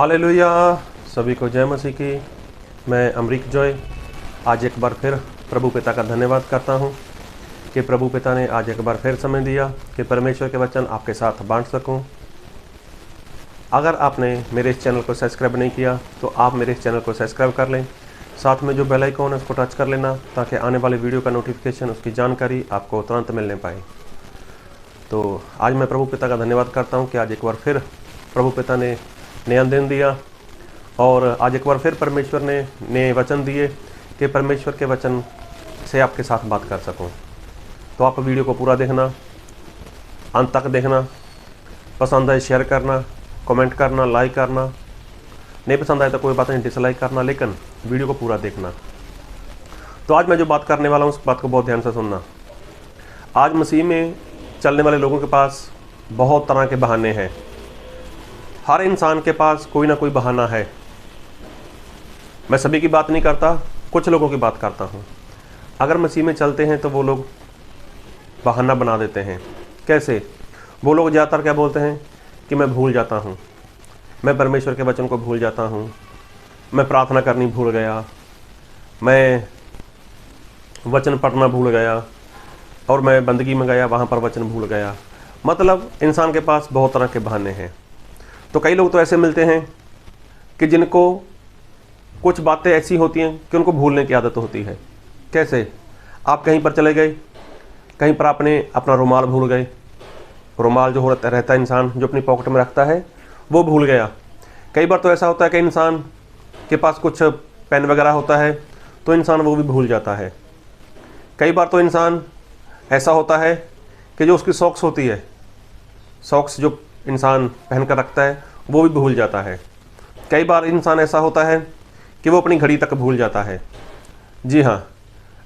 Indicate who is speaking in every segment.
Speaker 1: Hallelujah. सभी को जय मसीह की। मैं अमरीक जॉय आज एक बार फिर प्रभु पिता का धन्यवाद करता हूं कि प्रभु पिता ने आज एक बार फिर समय दिया कि परमेश्वर के वचन आपके साथ बांट सकूं। अगर आपने मेरे इस चैनल को सब्सक्राइब नहीं किया तो आप मेरे इस चैनल को सब्सक्राइब कर लें। साथ में जो बेल आइकन है उसको टच कर लेना ताकि आने वाले वीडियो का नोटिफिकेशन, उसकी जानकारी आपको तुरंत मिलने पाए। तो आज मैं प्रभु पिता का धन्यवाद करता हूँ कि आज एक बार फिर प्रभु पिता ने नया दिन दिया और आज एक बार फिर परमेश्वर ने नए वचन दिए कि परमेश्वर के वचन से आपके साथ बात कर सकूं। तो आप वीडियो को पूरा देखना, अंत तक देखना। पसंद आए शेयर करना, कमेंट करना, लाइक करना। नहीं पसंद आए तो कोई बात नहीं, डिसलाइक करना, लेकिन वीडियो को पूरा देखना। तो आज मैं जो बात करने वाला हूँ उस बात को बहुत ध्यान से सुनना। आज मसीह में चलने वाले लोगों के पास बहुत तरह के बहाने हैं। हर इंसान के पास कोई ना कोई बहाना है। मैं सभी की बात नहीं करता, कुछ लोगों की बात करता हूँ। अगर मसीह में चलते हैं तो वो लोग बहाना बना देते हैं। कैसे? वो लोग ज़्यादातर क्या बोलते हैं कि मैं भूल जाता हूँ, मैं परमेश्वर के वचन को भूल जाता हूँ, मैं प्रार्थना करनी भूल गया, मैं वचन पढ़ना भूल गया और मैं बंदगी में गया, वहाँ पर वचन भूल गया। मतलब इंसान के पास बहुत तरह के बहाने हैं। तो कई लोग तो ऐसे मिलते हैं कि जिनको कुछ बातें ऐसी होती हैं कि उनको भूलने की आदत होती है। कैसे? आप कहीं पर चले गए, कहीं पर आपने अपना रुमाल भूल गए। रुमाल जो रहता है इंसान जो अपनी पॉकेट में रखता है वो भूल गया। कई बार तो ऐसा होता है कि इंसान के पास कुछ पेन वगैरह होता है तो इंसान वो भी भूल जाता है। कई बार तो इंसान ऐसा होता है कि जो उसकी सॉक्स होती है, सॉक्स जो इंसान पहन कर रखता है वो भी भूल जाता है। कई बार इंसान ऐसा होता है कि वो अपनी घड़ी तक भूल जाता है। जी हाँ,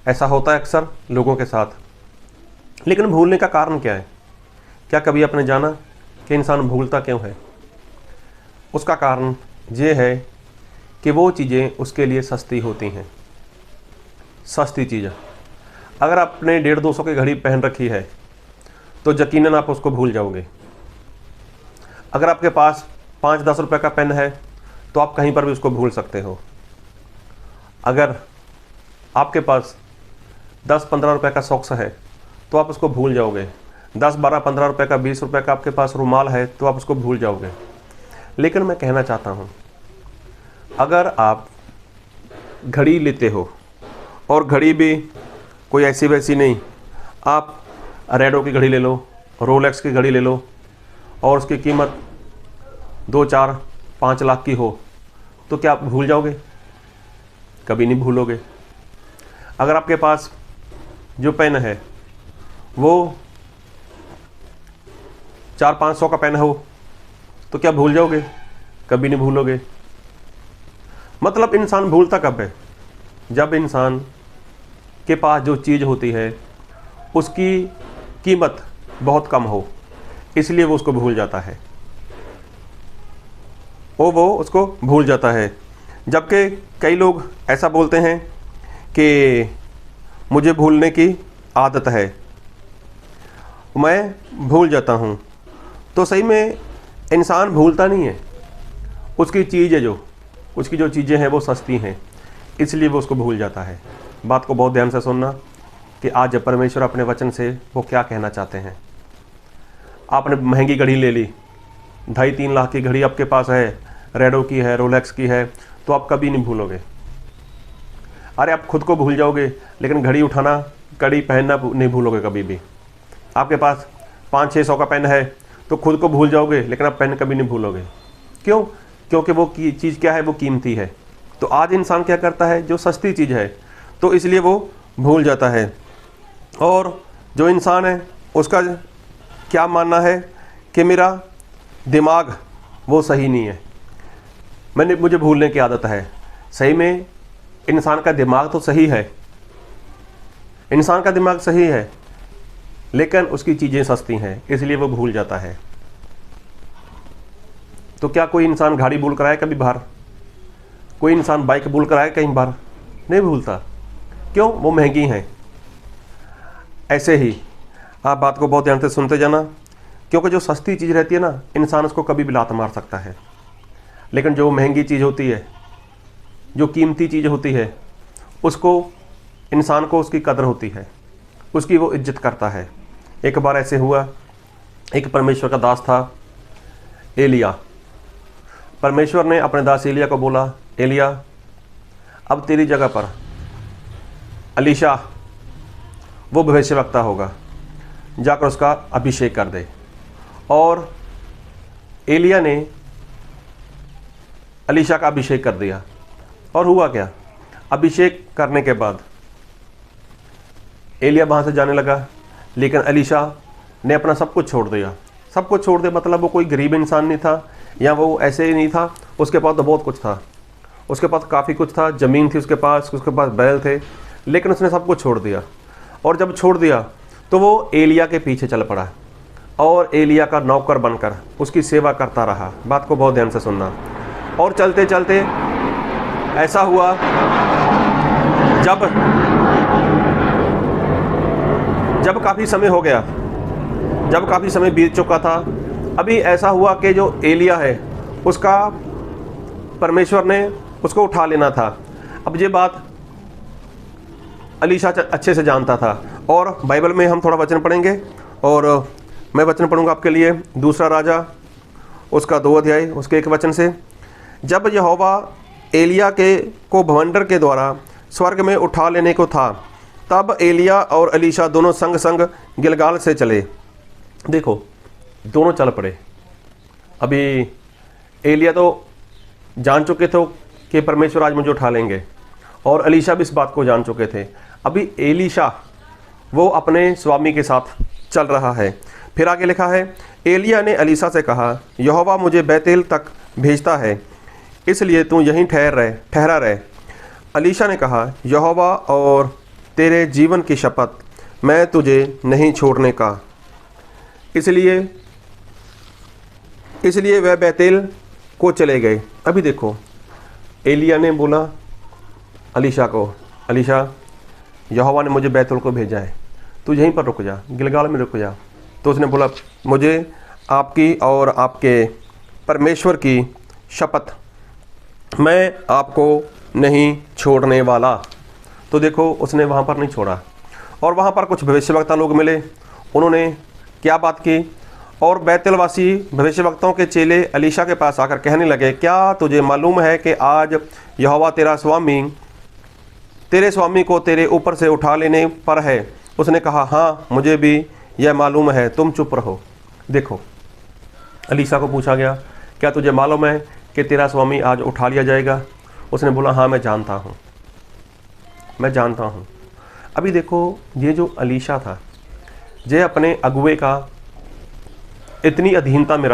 Speaker 1: ऐसा होता है अक्सर लोगों के साथ। लेकिन भूलने का कारण क्या है? क्या कभी आपने जाना कि इंसान भूलता क्यों है? उसका कारण ये है कि वो चीज़ें उसके लिए सस्ती होती हैं। सस्ती चीज़, अगर आपने 150-200 की घड़ी पहन रखी है तो यकीनन आप उसको भूल जाओगे। अगर आपके पास 5-10 रुपये का पेन है तो आप कहीं पर भी उसको भूल सकते हो। अगर आपके पास 10-15 रुपये का सॉक्स है तो आप उसको भूल जाओगे। 10-12-15 रुपये का, 20 रुपये का आपके पास रुमाल है तो आप उसको भूल जाओगे। लेकिन मैं कहना चाहता हूँ, अगर आप घड़ी लेते हो और घड़ी भी कोई ऐसी वैसी नहीं, आप रेडो की घड़ी ले लो, रोलेक्स की घड़ी ले लो और उसकी कीमत 2-4-5 लाख की हो तो क्या आप भूल जाओगे? कभी नहीं भूलोगे। अगर आपके पास जो पेन है वो 400-500 का पेन हो तो क्या भूल जाओगे? कभी नहीं भूलोगे। मतलब इंसान भूलता कब है? जब इंसान के पास जो चीज़ होती है उसकी कीमत बहुत कम हो, इसलिए वो उसको भूल जाता है। वो उसको भूल जाता है। जबकि कई लोग ऐसा बोलते हैं कि मुझे भूलने की आदत है, मैं भूल जाता हूँ। तो सही में इंसान भूलता नहीं है, उसकी चीज़ है, उसकी जो चीज़ें हैं वो सस्ती हैं, इसलिए वो उसको भूल जाता है। बात को बहुत ध्यान से सुनना कि आज परमेश्वर अपने वचन से वो क्या कहना चाहते हैं। आपने महंगी घड़ी ले ली, 2.5-3 लाख की घड़ी आपके पास है, रेडो की है, रोलेक्स की है, तो आप कभी नहीं भूलोगे। अरे आप खुद को भूल जाओगे लेकिन घड़ी उठाना, घड़ी पहनना नहीं भूलोगे कभी भी। आपके पास 500-600 का पेन है तो खुद को भूल जाओगे लेकिन आप पेन कभी नहीं भूलोगे। क्यों? क्योंकि वो चीज़ क्या है, वो कीमती है। तो आज इंसान क्या करता है, जो सस्ती चीज़ है तो इसलिए वो भूल जाता है। और जो इंसान है उसका क्या मानना है कि मेरा दिमाग वो सही नहीं है, मुझे भूलने की आदत है। सही में इंसान का दिमाग तो सही है, इंसान का दिमाग सही है, लेकिन उसकी चीज़ें सस्ती हैं इसलिए वो भूल जाता है। तो क्या कोई इंसान गाड़ी भूल कर आए कभी बाहर? कोई इंसान बाइक भूल कर आए कहीं बाहर? नहीं भूलता। क्यों? वो महंगी हैं। ऐसे ही आप बात को बहुत ध्यान से सुनते जाना, क्योंकि जो सस्ती चीज़ रहती है ना, इंसान उसको कभी भी लात मार सकता है। लेकिन जो महंगी चीज़ होती है, जो कीमती चीज़ होती है, उसको इंसान को उसकी कदर होती है, उसकी वो इज्जत करता है। एक बार ऐसे हुआ, एक परमेश्वर का दास था एलिया। परमेश्वर ने अपने दास एलिया को बोला, एलिया अब तेरी जगह पर अलीशा वो भविष्यवक्ता होगा, जाकर उसका अभिषेक कर दे। और एलिया ने अलीशा का अभिषेक कर दिया। और हुआ क्या, अभिषेक करने के बाद एलिया वहाँ से जाने लगा, लेकिन अलीशा ने अपना सब कुछ छोड़ दिया। सब कुछ छोड़ दिया मतलब वो कोई गरीब इंसान नहीं था, या वो ऐसे ही नहीं था, उसके पास तो बहुत कुछ था, उसके पास काफ़ी कुछ था, ज़मीन थी उसके पास बैल थे, लेकिन उसने सब कुछ छोड़ दिया। और जब छोड़ दिया तो वो एलिया के पीछे चल पड़ा और एलिया का नौकर बनकर उसकी सेवा करता रहा। बात को बहुत ध्यान से सुनना। और चलते चलते ऐसा हुआ, जब काफ़ी समय हो गया, जब काफ़ी समय बीत चुका था, अभी ऐसा हुआ कि जो एलिया है उसका परमेश्वर ने उसको उठा लेना था। अब ये बात अलीशा अच्छे से जानता था। और बाइबल में हम थोड़ा वचन पढ़ेंगे, और मैं वचन पढ़ूंगा आपके लिए, दूसरा राजा उसका 2 अध्याय उसके 1 वचन से। जब यहोवा एलिया को भवंडर के द्वारा स्वर्ग में उठा लेने को था, तब एलिया और अलीशा दोनों संग संग गिलगाल से चले। देखो, दोनों चल पड़े। अभी एलिया तो जान चुके थे कि परमेश्वर आज मुझे उठा लेंगे, और अलीशा भी इस बात को जान चुके थे। अभी एलीशा वो अपने स्वामी के साथ चल रहा है। फिर आगे लिखा है, एलिया ने अलीशा से कहा, यहोवा मुझे बैतेल तक भेजता है, इसलिए तू यहीं ठहरा रहे। अलीशा ने कहा, यहोवा और तेरे जीवन की शपथ, मैं तुझे नहीं छोड़ने का। इसलिए वह बैतेल को चले गए। अभी देखो, एलिया ने बोला अलीशा को, अलीशा यहोवा ने मुझे बैतुल को भेजा है, तू यहीं पर रुक जा, गिलगाल में रुक जा। तो उसने बोला, मुझे आपकी और आपके परमेश्वर की शपथ, मैं आपको नहीं छोड़ने वाला। तो देखो, उसने वहाँ पर नहीं छोड़ा। और वहाँ पर कुछ भविष्यवक्ता लोग मिले, उन्होंने क्या बात की, और बैतलवासी भविष्यवक्ताओं के चेले अलीशा के पास आकर कहने लगे, क्या तुझे मालूम है कि आज यहोवा तेरे स्वामी को तेरे ऊपर से उठा लेने पर है? उसने कहा, हाँ मुझे भी यह मालूम है, तुम चुप रहो। देखो, अलीशा को पूछा गया, क्या तुझे मालूम है कि तेरा स्वामी आज उठा लिया जाएगा? उसने बोला, हाँ मैं जानता हूँ। अभी देखो, ये जो अलीशा था, ये अपने अगुए का इतनी अधीनता में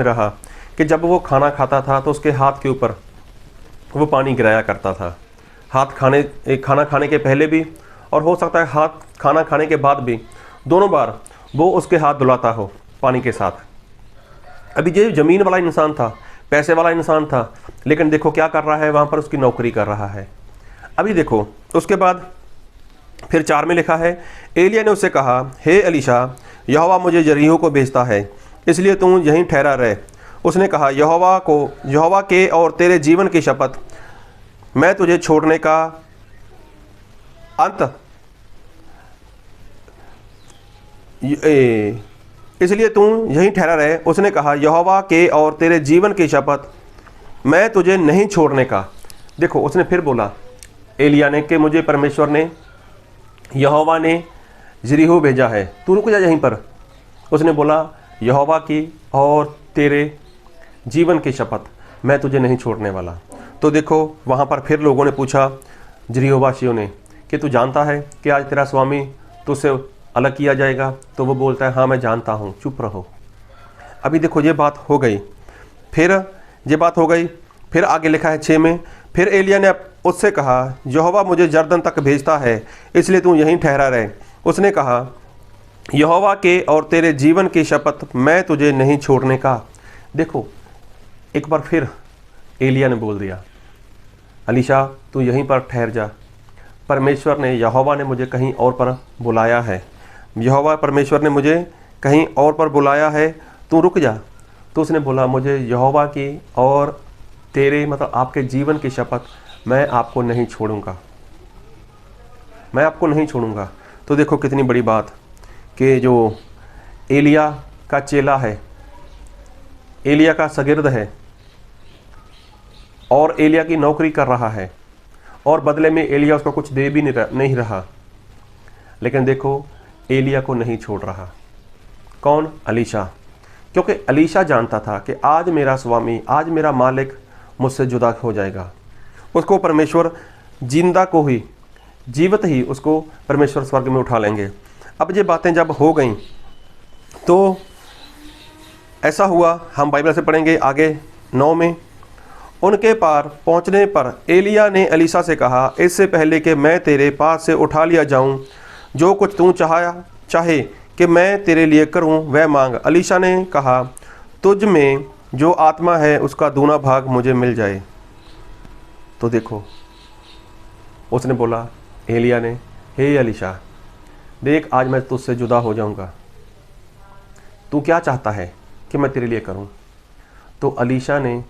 Speaker 1: रहा कि जब वो खाना खाता था तो उसके हाथ के ऊपर वो पानी गिराया करता था। खाना खाने के पहले भी, और हो सकता है खाना खाने के बाद भी, दोनों बार वो उसके हाथ धुलाता हो पानी के साथ। अभी ये ज़मीन वाला इंसान था, पैसे वाला इंसान था, लेकिन देखो क्या कर रहा है, वहाँ पर उसकी नौकरी कर रहा है। अभी देखो, उसके बाद फिर 4 में लिखा है, एलिया ने उससे कहा, हे अलीशा, यहोवा मुझे यरीहो को भेजता है, इसलिए तू यहीं ठहरा रहे। उसने कहा, यहोवा के और तेरे जीवन की शपथ, मैं तुझे छोड़ने का अंत इसलिए तू यहीं ठहरा रहे। उसने कहा, यहोवा के और तेरे जीवन की शपथ, मैं तुझे नहीं छोड़ने का। देखो, उसने फिर बोला एलिया ने कि मुझे परमेश्वर ने, यहोवा ने यरीहो भेजा है, तू रुक जा यहीं पर। उसने बोला, यहोवा की और तेरे जीवन की शपथ, मैं तुझे नहीं छोड़ने वाला। तो देखो, वहाँ पर फिर लोगों ने पूछा, यरीहोवासियों ने, कि तू जानता है कि आज तेरा स्वामी तुझसे अलग किया जाएगा? तो वो बोलता है, हाँ मैं जानता हूँ, चुप रहो। अभी देखो, ये बात हो गई। फिर आगे लिखा है 6 में, फिर एलिया ने उससे कहा, यहोवा मुझे यरदन तक भेजता है, इसलिए तू यहीं ठहरा रहे। उसने कहा, यहोवा के और तेरे जीवन की शपथ, मैं तुझे नहीं छोड़ने का। देखो, एक बार फिर एलिया ने बोल दिया, अलीशा तू यहीं पर ठहर जा, यहोवा ने मुझे कहीं और पर बुलाया है, परमेश्वर ने मुझे कहीं और पर बुलाया है, तू रुक जा। तो उसने बोला, मुझे यहोवा की और तेरे मतलब आपके जीवन की शपथ, मैं आपको नहीं छोड़ूंगा, मैं आपको नहीं छोड़ूंगा। तो देखो कितनी बड़ी बात कि जो एलिया का चेला है, एलिया का शागिर्द है और एलिया की नौकरी कर रहा है, और बदले में एलिया उसको कुछ दे भी नहीं रहा, लेकिन देखो एलिया को नहीं छोड़ रहा। कौन? अलीशा। क्योंकि अलीशा जानता था कि आज मेरा स्वामी, आज मेरा मालिक मुझसे जुदा हो जाएगा। उसको परमेश्वर जिंदा को ही, जीवित ही उसको परमेश्वर स्वर्ग में उठा लेंगे। अब ये बातें जब हो गई तो ऐसा हुआ, हम बाइबल से पढ़ेंगे आगे 9 में। उनके पार पहुंचने पर एलिया ने अलीशा से कहा, इससे पहले कि मैं तेरे पास से उठा लिया जाऊं, जो कुछ तू चाहे कि मैं तेरे लिए करूं वह मांग। अलीशा ने कहा, तुझ में जो आत्मा है उसका दूना भाग मुझे मिल जाए। तो देखो उसने बोला, एलिया ने, हे अलीशा देख, आज मैं तुझसे जुदा हो जाऊंगा, तू क्या चाहता है कि मैं तेरे लिए करूं? तो अलीशा ने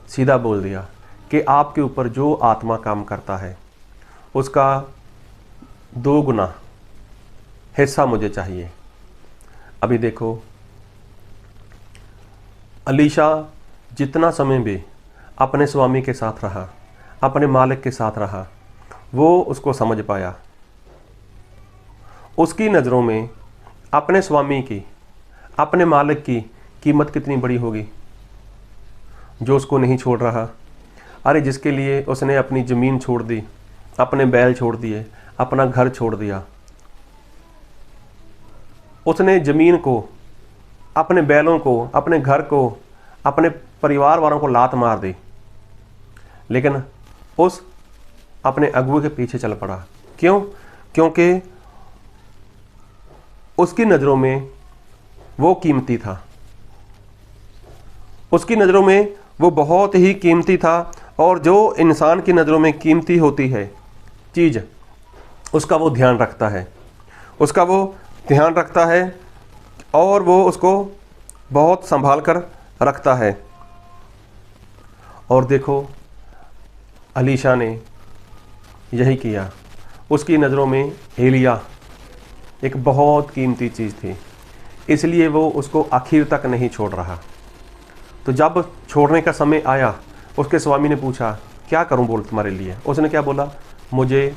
Speaker 1: सीधा बोल दिया कि आपके ऊपर जो आत्मा काम करता है उसका 2 गुना हिस्सा मुझे चाहिए। अभी देखो अलीशा जितना समय भी अपने स्वामी के साथ रहा, अपने मालिक के साथ रहा, वो उसको समझ पाया। उसकी नज़रों में अपने स्वामी की, अपने मालिक की कीमत कितनी बड़ी होगी, जो उसको नहीं छोड़ रहा। अरे जिसके लिए उसने अपनी ज़मीन छोड़ दी, अपने बैल छोड़ दिए, अपना घर छोड़ दिया, उसने ज़मीन को, अपने बैलों को, अपने घर को, अपने परिवार वालों को लात मार दी, लेकिन उस अपने अगुए के पीछे चल पड़ा। क्यों? क्योंकि उसकी नज़रों में वो कीमती था, उसकी नज़रों में वो बहुत ही कीमती था। और जो इंसान की नज़रों में कीमती होती है चीज़, उसका वो ध्यान रखता है, उसका वो ध्यान रखता है और वो उसको बहुत संभाल कर रखता है। और देखो अलीशा ने यही किया। उसकी नज़रों में एलिया एक बहुत कीमती चीज़ थी, इसलिए वो उसको आखिर तक नहीं छोड़ रहा। तो जब छोड़ने का समय आया, उसके स्वामी ने पूछा, क्या करूं बोल तुम्हारे लिए? उसने क्या बोला? मुझे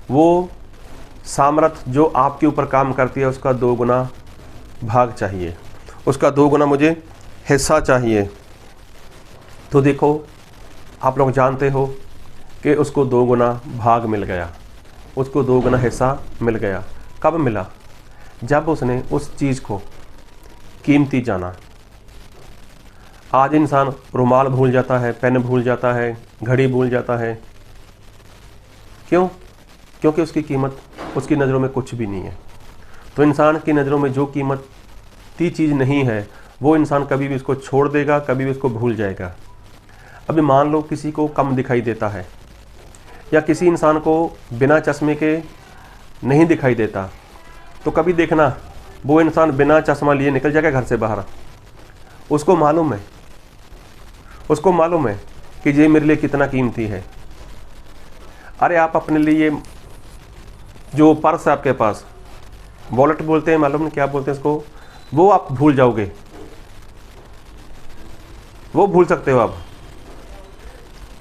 Speaker 1: वो सामर्थ जो आपके ऊपर काम करती है उसका 2 गुना भाग चाहिए, उसका 2 गुना मुझे हिस्सा चाहिए। तो देखो आप लोग जानते हो कि उसको 2 गुना भाग मिल गया, उसको 2 गुना हिस्सा मिल गया। कब मिला? जब उसने उस चीज़ को कीमती जाना। आज इंसान रुमाल भूल जाता है, पेन भूल जाता है, घड़ी भूल जाता है। क्यों? क्योंकि उसकी कीमत उसकी नज़रों में कुछ भी नहीं है। तो इंसान की नज़रों में जो कीमती चीज़ नहीं है, वो इंसान कभी भी उसको छोड़ देगा, कभी भी उसको भूल जाएगा। अभी मान लो किसी को कम दिखाई देता है, या किसी इंसान को बिना चश्मे के नहीं दिखाई देता, तो कभी देखना वो इंसान बिना चश्मा लिए निकल जाएगा घर से बाहर। उसको मालूम है कि ये मेरे लिए कितना कीमती है। अरे आप अपने लिए जो पर्स है आपके पास, वॉलेट बोलते हैं, मालूम नहीं क्या बोलते हैं इसको, वो आप भूल जाओगे, वो भूल सकते हो आप।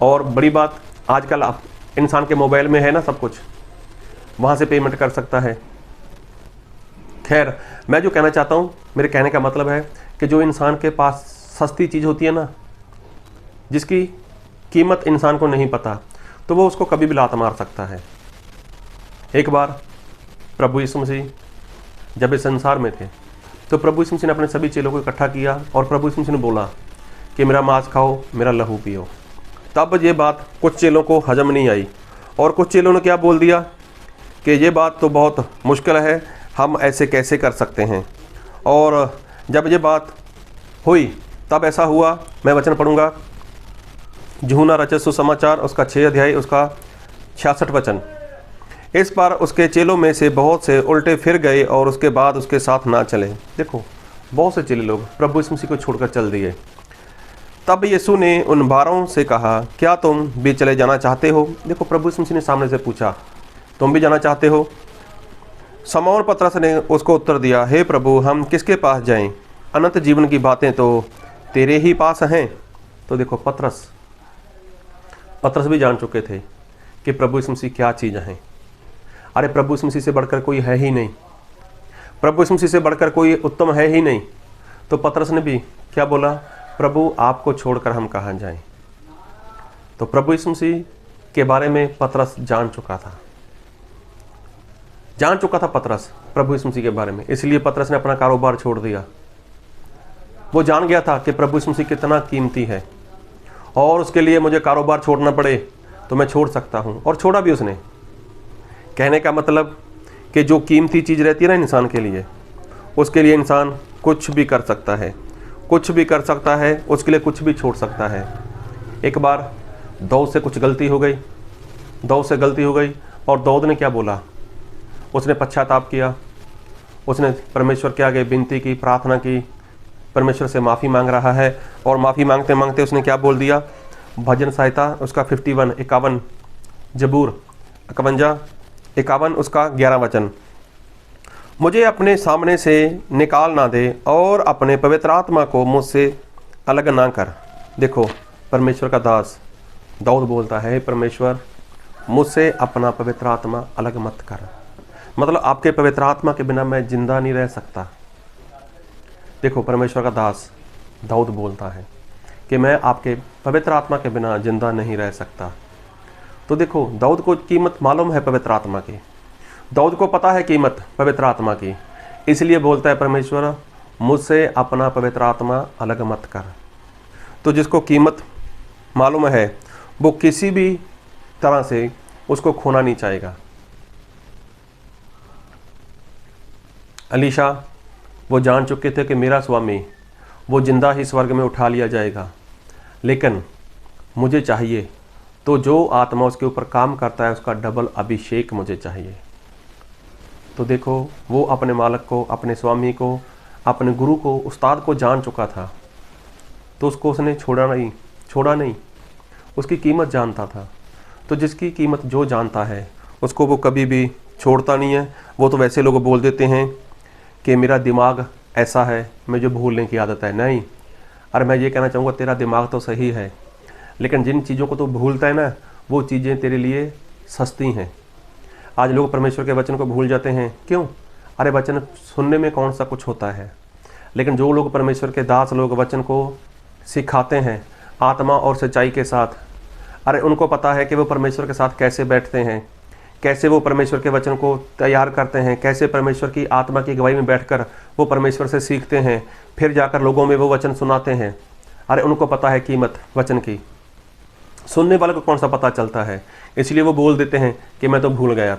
Speaker 1: और बड़ी बात, आजकल आप इंसान के मोबाइल में है ना सब कुछ, वहाँ से पेमेंट कर सकता है। खैर, मैं जो कहना चाहता हूँ, मेरे कहने का मतलब है कि जो इंसान के पास सस्ती चीज़ होती है ना, जिसकी कीमत इंसान को नहीं पता, तो वो उसको कभी भी लात मार सकता है। एक बार प्रभु यीशु मसीह जब इस संसार में थे, तो प्रभु यीशु मसीह ने अपने सभी चेलों को इकट्ठा किया और प्रभु यीशु मसीह ने बोला कि मेरा मांस खाओ, मेरा लहू पियो। तब ये बात कुछ चेलों को हजम नहीं आई, और कुछ चेलों ने क्या बोल दिया कि ये बात तो बहुत मुश्किल है, हम ऐसे कैसे कर सकते हैं। और जब ये बात हुई तब ऐसा हुआ, मैं वचन पढ़ूंगा, यूहन्ना रचित सुसमाचार उसका 6 अध्याय उसका 66 वचन। इस पर उसके चेलों में से बहुत से उल्टे फिर गए और उसके बाद उसके साथ ना चले। देखो, बहुत से चेले लोग प्रभु यीशु मसीह को छोड़कर चल दिए। तब यीशु ने उन 12 से कहा, क्या तुम भी चले जाना चाहते हो? देखो, प्रभु यीशु मसीह ने सामने से पूछा, तुम भी जाना चाहते हो? शमौन पतरस ने उसको उत्तर दिया, हे प्रभु, हम किसके पास जाएं? अनंत जीवन की बातें तो तेरे ही पास हैं। तो देखो, पतरस भी जान चुके थे कि प्रभु यीशु मसीह क्या चीज़ हैं। अरे प्रभु यीशु मसीह से बढ़कर कोई है ही नहीं, प्रभु यीशु मसीह से बढ़कर कोई उत्तम है ही नहीं। तो पतरस ने भी क्या बोला? प्रभु, आपको छोड़कर हम कहाँ जाएं? तो प्रभु यीशु मसीह के बारे में पतरस जान चुका था पतरस प्रभु यीशु मसीह के बारे में। इसलिए पतरस ने अपना कारोबार छोड़ दिया। वो जान गया था कि प्रभु यीशु मसीह कितना कीमती है, और उसके लिए मुझे कारोबार छोड़ना पड़े तो मैं छोड़ सकता हूँ, और छोड़ा भी उसने। कहने का मतलब कि जो कीमती चीज़ रहती है ना इंसान के लिए, उसके लिए इंसान कुछ भी कर सकता है, उसके लिए कुछ भी छोड़ सकता है। एक बार दाऊद से गलती हो गई और दाऊद ने क्या बोला? उसने पश्चाताप किया, उसने परमेश्वर के आगे विनती की, प्रार्थना की, परमेश्वर से माफ़ी मांग रहा है। और माफ़ी मांगते मांगते उसने क्या बोल दिया? भजन संहिता उसका 51 जबूर 51 उसका 11 वचन, मुझे अपने सामने से निकाल ना दे और अपने पवित्र आत्मा को मुझसे अलग ना कर। देखो, परमेश्वर का दास दाऊद बोलता है, परमेश्वर, मुझसे अपना पवित्र आत्मा अलग मत कर। मतलब आपके पवित्र आत्मा के बिना मैं जिंदा नहीं रह सकता। देखो, परमेश्वर का दास दाऊद बोलता है कि मैं आपके पवित्र आत्मा के बिना जिंदा नहीं रह सकता। तो देखो, दाऊद को कीमत मालूम है पवित्र आत्मा की, दाऊद को पता है कीमत पवित्र आत्मा की, इसलिए बोलता है, परमेश्वर, मुझसे अपना पवित्र आत्मा अलग मत कर। तो जिसको कीमत मालूम है वो किसी भी तरह से उसको खोना नहीं चाहेगा। अलीशा वो जान चुके थे कि मेरा स्वामी वो जिंदा ही स्वर्ग में उठा लिया जाएगा, लेकिन मुझे चाहिए तो जो आत्मा उसके ऊपर काम करता है उसका डबल अभिषेक मुझे चाहिए। तो देखो, वो अपने मालिक को, अपने स्वामी को, अपने गुरु को, उस्ताद को जान चुका था, तो उसको उसने छोड़ा नहीं, उसकी कीमत जानता था। तो जिसकी कीमत जो जानता है उसको वो कभी भी छोड़ता नहीं है। वो तो वैसे लोग बोल देते हैं कि मेरा दिमाग ऐसा है, मुझे भूलने की आदत है। नहीं, अरे मैं ये कहना चाहूँगा, तेरा दिमाग तो सही है, लेकिन जिन चीज़ों को तू भूलता है ना, वो चीज़ें तेरे लिए सस्ती हैं। आज लोग परमेश्वर के वचन को भूल जाते हैं। क्यों? अरे वचन सुनने में कौन सा कुछ होता है, लेकिन जो लोग परमेश्वर के दास लोग वचन को सिखाते हैं आत्मा और सच्चाई के साथ, अरे उनको पता है कि वो परमेश्वर के साथ कैसे बैठते हैं, कैसे वो परमेश्वर के वचन को तैयार करते हैं, कैसे परमेश्वर की आत्मा की अगुवाई में बैठकर वो परमेश्वर से सीखते हैं, फिर जाकर लोगों में वो वचन सुनाते हैं। अरे उनको पता है कीमत वचन की। सुनने वाले को कौन सा पता चलता है? इसलिए वो बोल देते हैं कि मैं तो भूल गया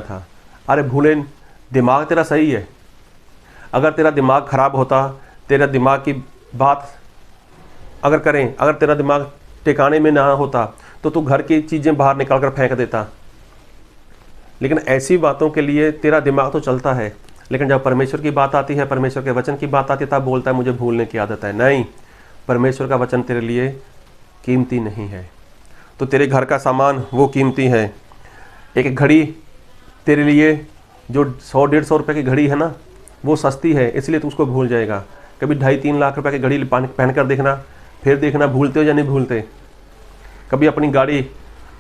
Speaker 1: था। अरे भूले, दिमाग तेरा सही है। अगर तेरा दिमाग खराब होता, तेरा दिमाग की बात अगर तेरा दिमाग ठिकाने में ना होता तो तू घर की चीज़ें बाहर निकाल कर फेंक देता। लेकिन ऐसी बातों के लिए तेरा दिमाग तो चलता है, लेकिन जब परमेश्वर की बात आती है, परमेश्वर के वचन की बात आती है, तब बोलता है मुझे भूलने की आदत है। नहीं, परमेश्वर का वचन तेरे लिए कीमती नहीं है, तो तेरे घर का सामान वो कीमती है। एक घड़ी तेरे लिए जो 100-150 रुपये की घड़ी है ना, वो सस्ती है, इसलिए तू उसको भूल जाएगा। कभी 2.5-3 लाख रुपए की घड़ी पहन कर देखना, फिर देखना भूलते हो या नहीं भूलते। कभी अपनी गाड़ी,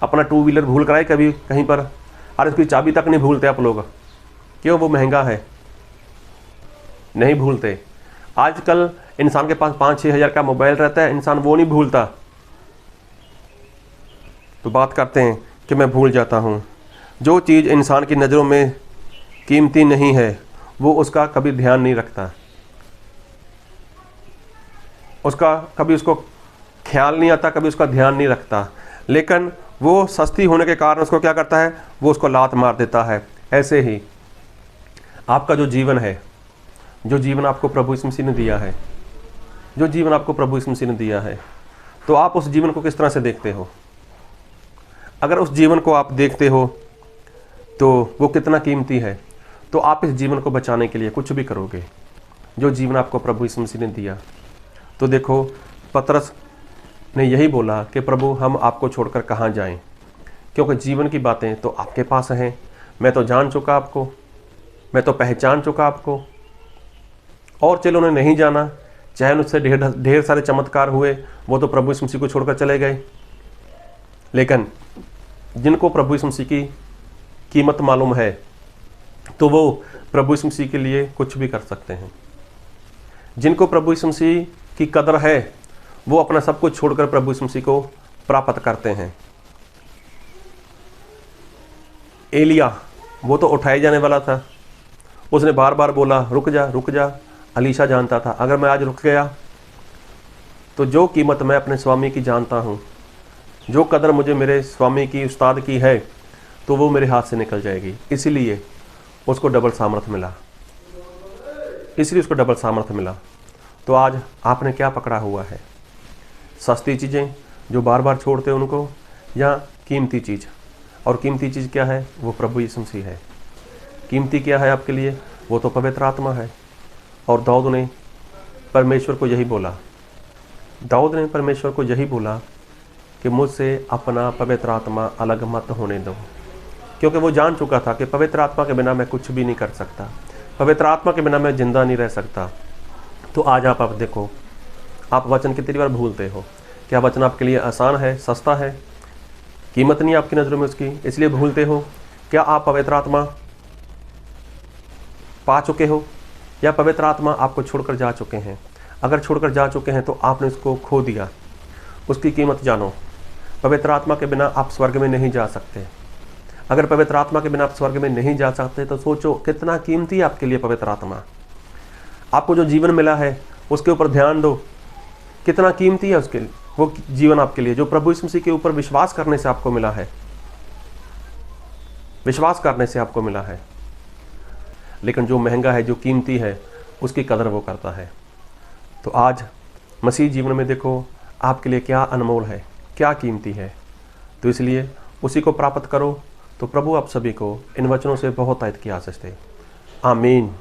Speaker 1: अपना 2 व्हीलर भूल कराए कभी कहीं पर, अरे उसकी चाबी तक नहीं भूलते आप लोग। क्यों? वो महंगा है, नहीं भूलते। आजकल इंसान के पास 5-6 हज़ार का मोबाइल रहता है, इंसान वो नहीं भूलता। तो बात करते हैं कि मैं भूल जाता हूँ। जो चीज़ इंसान की नज़रों में कीमती नहीं है वो उसका कभी ध्यान नहीं रखता, उसका कभी उसको ख्याल नहीं आता, कभी उसका ध्यान नहीं रखता। लेकिन वो सस्ती होने के कारण उसको क्या करता है, वो उसको लात मार देता है। ऐसे ही आपका जो जीवन है, जो जीवन आपको प्रभु यीशु मसीह ने दिया है, तो आप उस जीवन को किस तरह से देखते हो? अगर उस जीवन को आप देखते हो तो वो कितना कीमती है, तो आप इस जीवन को बचाने के लिए कुछ भी करोगे। जो जीवन आपको प्रभु यीशु मसीह ने दिया। तो देखो, पतरस ने यही बोला कि प्रभु हम आपको छोड़कर कहाँ जाएं, क्योंकि जीवन की बातें तो आपके पास हैं। मैं तो जान चुका आपको, मैं तो पहचान चुका आपको। और चलो उन्हें नहीं जाना, चाहे उनसे ढेर सारे चमत्कार हुए, वो तो प्रभु यीशु मसीह को छोड़कर चले गए। लेकिन जिनको प्रभु यीशु मसीह की कीमत मालूम है, तो वो प्रभु यीशु मसीह के लिए कुछ भी कर सकते हैं। जिनको प्रभु यीशु मसीह की कदर है, वो अपना सब कुछ छोड़कर प्रभु यीशु मसीह को प्राप्त करते हैं। एलिया, वो तो उठाए जाने वाला था, उसने बार बार बोला रुक जा रुक जा। अलीशा जानता था अगर मैं आज रुक गया तो जो कीमत मैं अपने स्वामी की जानता हूँ, जो कदर मुझे मेरे स्वामी की, उस्ताद की है, तो वो मेरे हाथ से निकल जाएगी। इसीलिए उसको डबल सामर्थ्य मिला। तो आज आपने क्या पकड़ा हुआ है? सस्ती चीज़ें जो बार बार छोड़ते हैं उनको, या कीमती चीज़? और कीमती चीज़ क्या है? वो प्रभु यीशु मसीह है। कीमती क्या है आपके लिए? वो तो पवित्र आत्मा है। और दाऊद ने परमेश्वर को यही बोला कि मुझसे अपना पवित्र आत्मा अलग मत होने दो, क्योंकि वो जान चुका था कि पवित्र आत्मा के बिना मैं कुछ भी नहीं कर सकता, पवित्र आत्मा के बिना मैं जिंदा नहीं रह सकता। तो आज आप देखो, आप वचन कितनी बार भूलते हो। क्या वचन आपके लिए आसान है, सस्ता है, कीमत नहीं आपकी नज़रों में उसकी, इसलिए भूलते हो? क्या आप पवित्र आत्मा पा चुके हो, या पवित्र आत्मा आपको छोड़कर जा चुके हैं? अगर छोड़कर जा चुके हैं तो आपने उसको खो दिया। उसकी कीमत जानो। पवित्र आत्मा के बिना आप स्वर्ग में नहीं जा सकते। अगर पवित्र आत्मा के बिना आप स्वर्ग में नहीं जा सकते तो सोचो कितना कीमती है आपके लिए पवित्र आत्मा। आपको जो जीवन मिला है उसके ऊपर ध्यान दो, कितना कीमती है उसके वो जीवन आपके लिए, जो प्रभु यीशु मसीह के ऊपर विश्वास करने से आपको मिला है। लेकिन जो महंगा है, जो कीमती है, उसकी कदर वो करता है। तो आज मसीह जीवन में देखो आपके लिए क्या अनमोल है, क्या कीमती है। तो इसलिए उसी को प्राप्त करो। तो प्रभु आप सभी को इन वचनों से बहुत आयत की आशीष दे। आमीन।